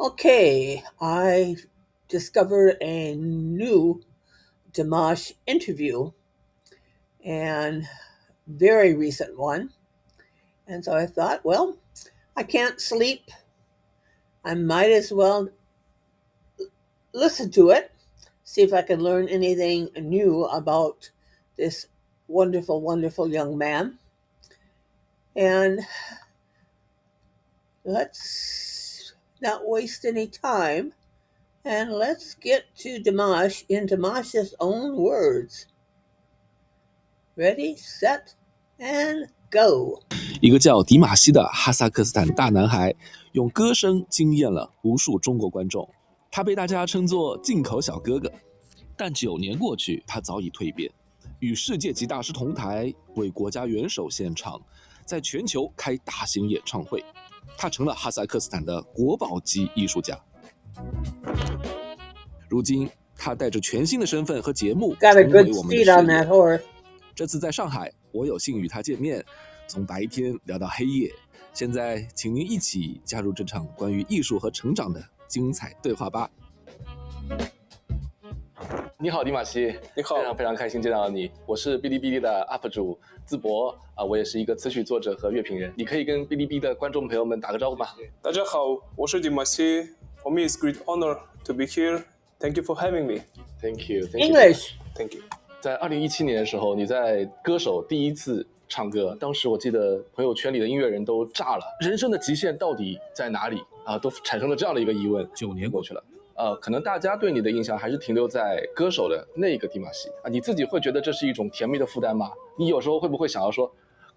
Okay, I discovered a new Dimash interview and very recent one. And so I thought, well, I can't sleep. I might as well listen to it, see if I can learn anything new about this wonderful, wonderful young man. And let's not waste any time and let's get to Dimash in Dimash's own words. Ready, set, and go. 一个叫迪马西的哈萨克斯坦大男孩，用歌声惊艳了无数中国观众。他被大家称作进口小哥哥，但9年过去，他早已蜕变，与世界级大师同台，为国家元首献唱，在全球开大型演唱会。他成了哈萨克斯坦的国宝级艺术家。如今，他带着全新的身份和节目重回我们的视野。这次在上海，我有幸与他见面，从白天聊到黑夜。现在，请您一起加入这场关于艺术和成长的精彩对话吧。你好，迪马西。你好，非常开心见到你。我是哔哩哔哩的 UP 主淄博我也是一个词曲作者和乐评人。你可以跟哔哩哔哩的观众朋友们打个招呼吗？大家好，我是 Dimash. For me, it's great honor to be here. Thank you for having me. Thank you. English. Thank you. 在2017年的时候，你在歌手第一次唱歌，当时我记得朋友圈里的音乐人都炸了，人生的极限到底在哪里都产生了这样的一个疑问。9年过去了，可能大家对你的印象还是停留在歌手的那个迪马西你自己会觉得这是一种甜蜜的负担吗？你有时候会不会想要说，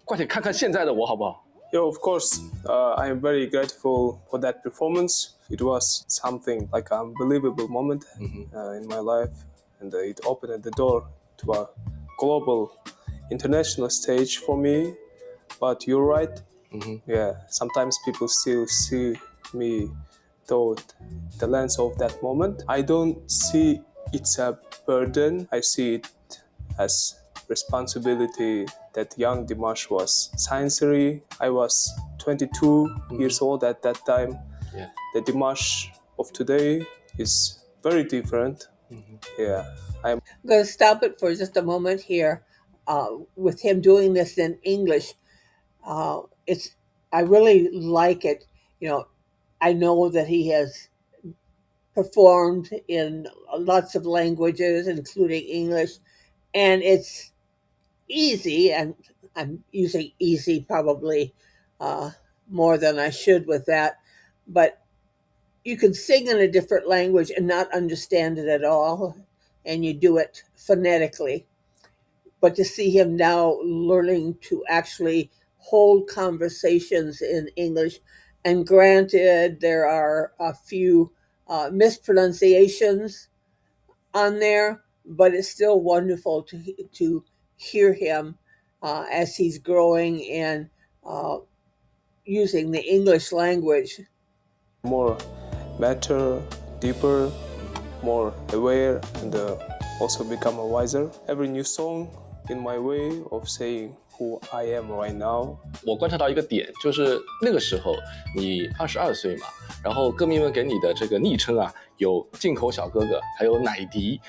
快点看看现在的我好不好？ Yeah, of course. I am very grateful for that performance. It was something like an unbelievable moment in my life, and it opened the door to a global, international stage for me. But you're right. Yeah, sometimes people still see me through the lens of that moment. I don't see it's a burden. I see it as responsibility that young Dimash was sincerely. I was 22 years old at that time. Yeah. The Dimash of today is very different. Yeah, I'm going to stop it for just a moment here with him doing this in English. I really like it. You know, I know that he has performed in lots of languages, including English, and it's easy, and I'm using easy probably more than I should with that, but you can sing in a different language and not understand it at all, and you do it phonetically. But to see him now learning to actually hold conversations in English, and granted, there are a few mispronunciations on there, but it's still wonderful to hear him as he's growing and using the English language. more better, deeper, more aware, and also become a wiser. Every new song in my way of saying who I am right now. 我观察到一个点，就是那个时候你22岁嘛，然后歌迷们给你的这个昵称有进口小哥哥，还有奶迪。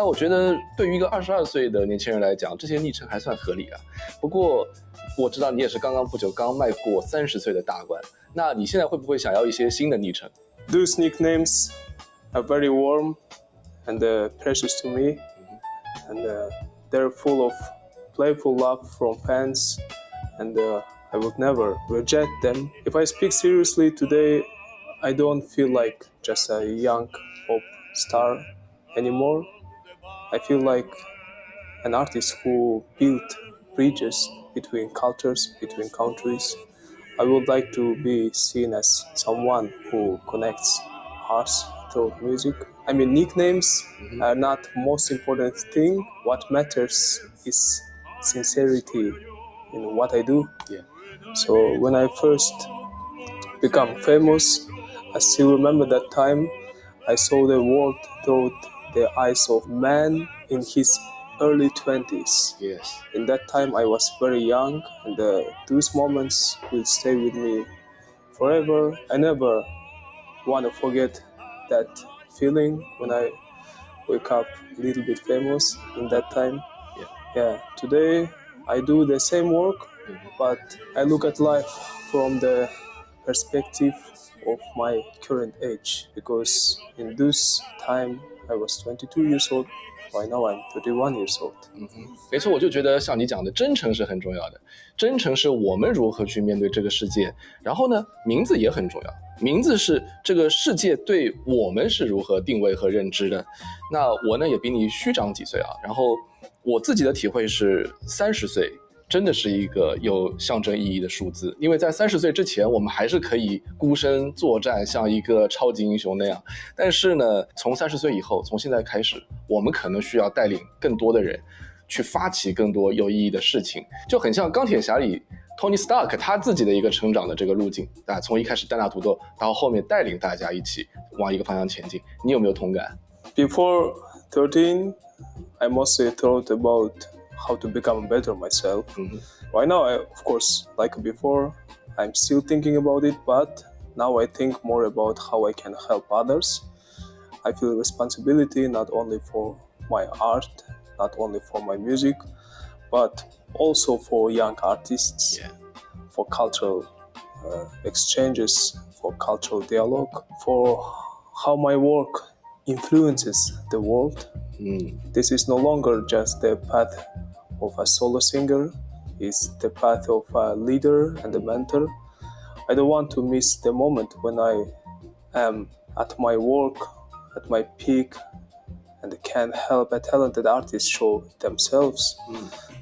我觉得对于一个22岁的年轻人来讲，这些昵称还算合理不过我知道你也是不久刚迈过30岁的大关，那你现在会不会想要一些新的昵称？ Those nicknames are very warm and precious to me, and they're full of playful love from fans, and I would never reject them. If I speak seriously today, I don't feel like just a young pop star anymore. I feel like an artist who built bridges between cultures, between countries. I would like to be seen as someone who connects hearts through music. I mean, nicknames are not the most important thing. What matters is sincerity in what I do. Yeah. So when I first become famous, I still remember that time I saw the world through the eyes of a man in his early 20s. Yes. In that time I was very young, and those moments will stay with me forever. I never want to forget that feeling when I wake up a little bit famous in that time. Yeah, today I do the same work, but I look at life from the perspective of my current age, because in this time I was 22 years old. Right now I'm 31 years old. 没错，我就觉得像你讲的，真诚是很重要的。真诚是我们如何去面对这个世界，然后呢，名字也很重要。名字是这个世界对我们是如何定位和认知的。那我呢也比你虚长几岁啊，然后我自己的体会是30岁。真的是一个有象征意义的数字，因为在30岁之前，我们还是可以孤身作战，像一个超级英雄那样。但是呢，从30岁以后，从现在开始，我们可能需要带领更多的人，去发起更多有意义的事情，就很像钢铁侠里 Tony Stark 他自己的一个成长的这个路径啊，从一开始单打独斗，到后面带领大家一起往一个方向前进。你有没有同感？ Before 13, I mostly thought about how to become better myself. Right now, of course, like before, I'm still thinking about it, but now I think more about how I can help others. I feel responsibility not only for my art, not only for my music, but also for young artists, for cultural exchanges, for cultural dialogue, for how my work influences the world. This is no longer just the path of a solo singer, it's the path of a leader and a mentor. I don't want to miss the moment when I am at my work, at my peak, and can help a talented artist show themselves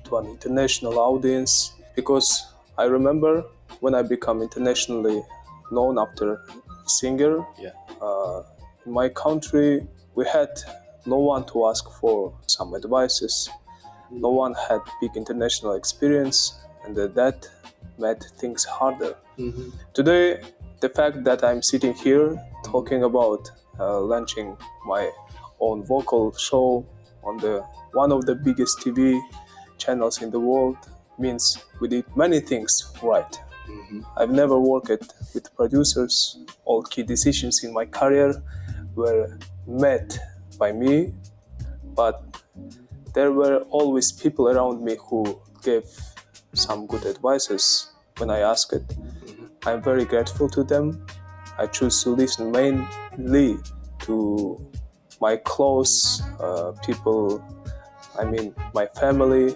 to an international audience. Because I remember when I become internationally known after singer, in my country we had no one to ask for some advices. No one had big international experience, and that made things harder. Today, the fact that I'm sitting here talking about launching my own vocal show on one of the biggest TV channels in the world means we did many things right. I've never worked with producers. All key decisions in my career were made by me, but there were always people around me who gave some good advices when I asked it. I'm very grateful to them. I choose to listen mainly to my close people, I mean my family,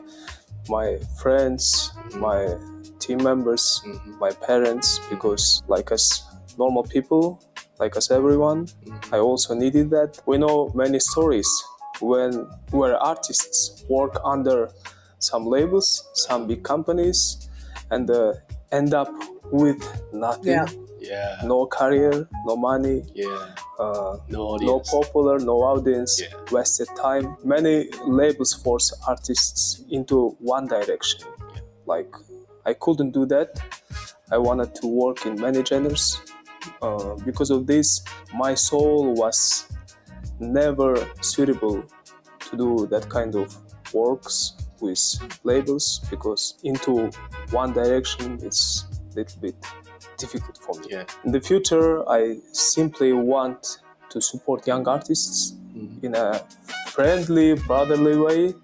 my friends, my team members, my parents, because like us normal people, like us everyone, I also needed that. We know many stories where artists work under some labels, some big companies, and end up with nothing. No career, no money, no popular, no audience, wasted time. Many labels force artists into one direction. Like, I couldn't do that. I wanted to work in many genres. Because of this, my soul was never suitable to do that kind of works with labels, because into one direction it's a little bit difficult for me. In the future, I simply want to support young artists in a friendly, brotherly way,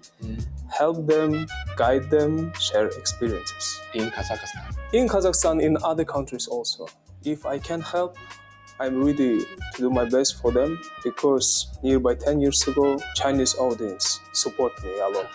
help them, guide them, share experiences. In Kazakhstan? In Kazakhstan, in other countries also. If I can help, I'm ready to do my best for them, because nearby 10 years ago, Chinese audience support me a lot.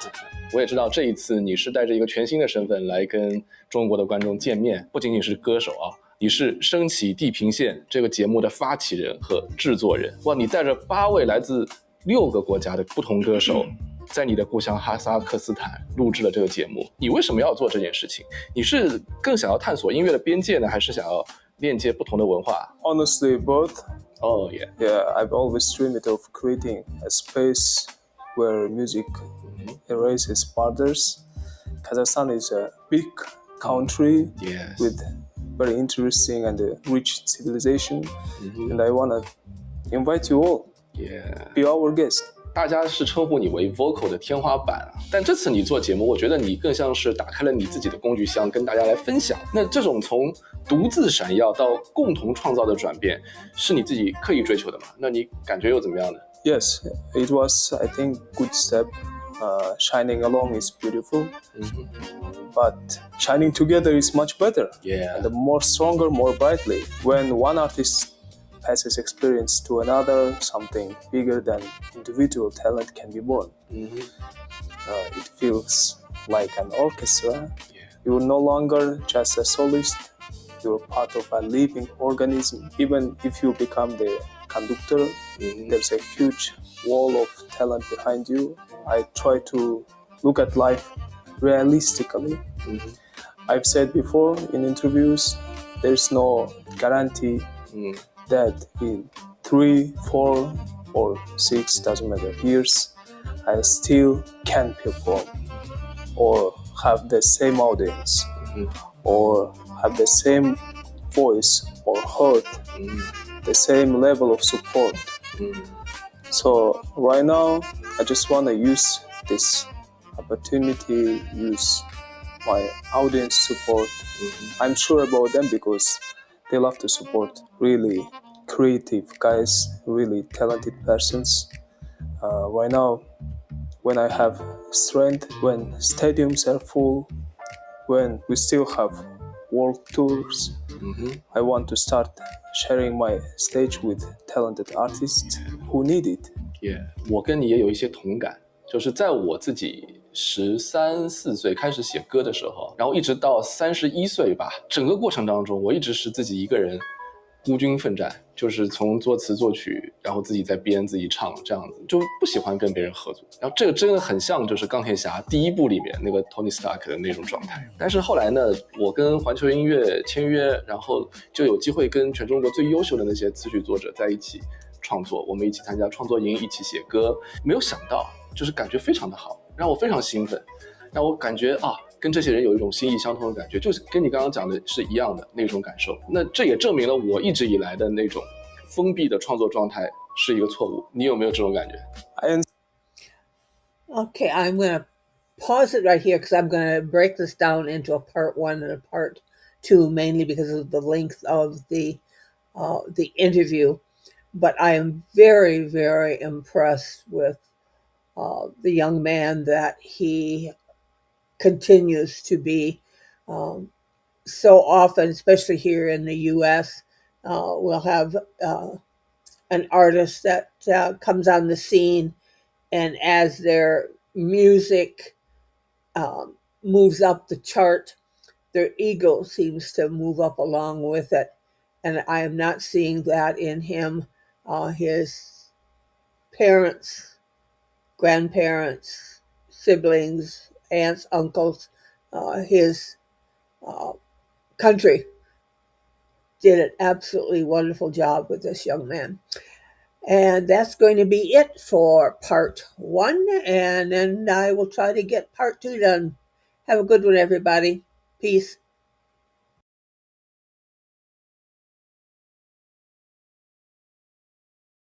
我也知道这一次你是带着一个全新的身份来跟中国的观众见面，不仅仅是歌手啊，你是升起地平线这个节目的发起人和制作人。哇，你带着8位来自6个国家的不同歌手，在你的故乡哈萨克斯坦录制了这个节目。你为什么要做这件事情？你是更想要探索音乐的边界呢，还是想要链接不同的文化？ Honestly, both. Oh, yeah. Yeah, I've always dreamed of creating a space where music erases borders. Kazakhstan is a big country with very interesting and rich civilization, and I want to invite you all. Be our guest. 大家是称呼你为 vocal 的天花板啊。但这次你做节目，我觉得你更像是打开了你自己的工具箱，跟大家来分享。那这种从独自闪耀到共同创造的转变，是你自己刻意追求的吗？那你感觉又怎么样呢？ Yes, it was, I think, good step. Shining alone is beautiful, but shining together is much better. Yeah. And more stronger, more brightly. When one artist passes experience to another, something bigger than individual talent can be born. It feels like an orchestra. Yeah. You're no longer just a solist. You're part of a living organism. Even if you become the conductor, there's a huge wall of talent behind you. I try to look at life realistically. I've said before in interviews, there's no guarantee that in 3, 4, or 6, doesn't matter, years, I still can perform or have the same audience or have the same voice or heard the same level of support. So right now, I just want to use this opportunity, use my audience support. I'm sure about them because they love to support really creative guys, really talented persons. Right now, when I have strength, when stadiums are full, when we still have world tours, I want to start sharing my stage with talented artists who need it. Yeah. 我跟你也有一些同感，就是在我自己13、14岁开始写歌的时候，然后一直到31岁吧，整个过程当中，我一直是自己一个人孤军奋战，就是从作词作曲，然后自己在编自己唱这样子，就不喜欢跟别人合作。然后这个真的很像就是钢铁侠第1部里面那个 Tony Stark 的那种状态。但是后来呢，我跟环球音乐签约，然后就有机会跟全中国最优秀的那些词曲作者在一起创作，我们一起参加创作营，一起写歌。没有想到，就是感觉非常的好，让我非常兴奋，让我感觉跟这些人有一种心意相通的感觉，就是跟你刚刚讲的是一样的那种感受。那这也证明了我一直以来的那种封闭的创作状态是一个错误。你有没有这种感觉？ Okay, I'm going to pause it right here because I'm going to break this down into a part 1 and a part 2, mainly because of the length of the interview. But I am very, very impressed with the young man that he continues to be. So often, especially here in the U.S., we'll have an artist that comes on the scene, and as their music moves up the chart, their ego seems to move up along with it. And I am not seeing that in him. His parents, grandparents, siblings, aunts, uncles, his country did an absolutely wonderful job with this young man. And that's going to be it for part 1. And then I will try to get part 2 done. Have a good one, everybody. Peace.